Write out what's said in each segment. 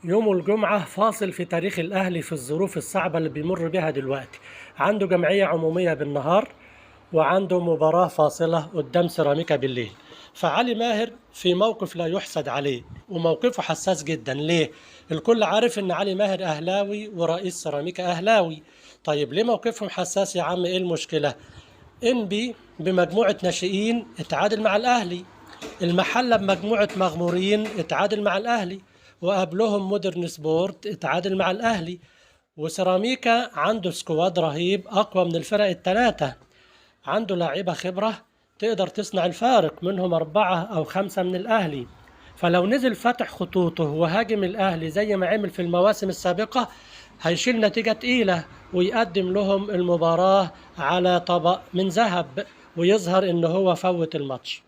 يوم الجمعة فاصل في تاريخ الأهلي في الظروف الصعبة اللي بيمر بها دلوقتي. عنده جمعية عمومية بالنهار، وعنده مباراة فاصلة قدام سيراميكا بالليل. فعلي ماهر في موقف لا يحسد عليه، وموقفه حساس جدا. ليه؟ الكل عارف ان علي ماهر أهلاوي ورئيس سيراميكا أهلاوي. طيب ليه موقفهم حساس يا عم؟ ايه المشكلة؟ انبي بمجموعة ناشئين اتعادل مع الأهلي، المحلة بمجموعة مغمورين اتعادل مع الأهلي، وقبلهم مودرن سبورت اتعادل مع الأهلي، وسيراميكا عنده سكواد رهيب أقوى من الفرق الثلاثة، عنده لاعيبة خبرة تقدر تصنع الفارق، منهم 4 أو 5 من الأهلي. فلو نزل فتح خطوطه وهاجم الأهلي زي ما عمل في المواسم السابقة، هيشيل نتيجة تقيلة ويقدم لهم المباراة على طبق من ذهب، ويظهر إن هو فوت الماتش.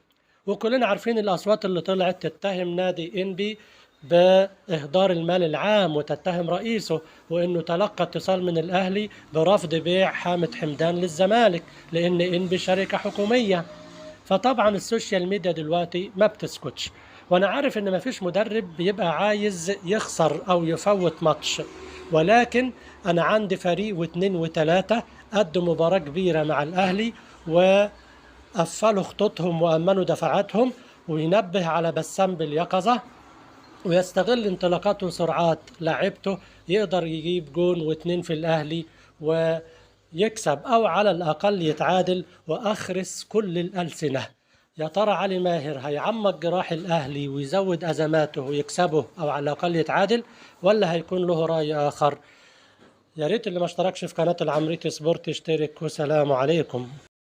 وكلنا عارفين الأصوات اللي طلعت تتهم نادي إنبي بإهدار المال العام، وتتهم رئيسه وإنه تلقى اتصال من الأهلي برفض بيع حامد حمدان للزمالك لأن إنبي شركة حكومية. فطبعا السوشيال ميديا دلوقتي ما بتسكتش، وأنا عارف إن مفيش مدرب بيبقى عايز يخسر أو يفوت ماتش، ولكن أنا عندي فريق واتنين وتلاتة قدوا مباراة كبيرة مع الأهلي، وقفلوا خطوطهم وأمنوا دفعاتهم، وينبه على بسام باليقظة، ويستغل انطلاقاته وسرعات لاعبته، يقدر يجيب جون واتنين في الأهلي ويكسب أو على الأقل يتعادل وأخرس كل الألسنة. يا ترى علي ماهر هيعمق جراح الأهلي ويزود أزماته ويكسبه أو على الأقل يتعادل، ولا هيكون له رأي آخر؟ يا ريت اللي ما اشتركش في قناة العمريتي سبورت يشترك، وسلام عليكم.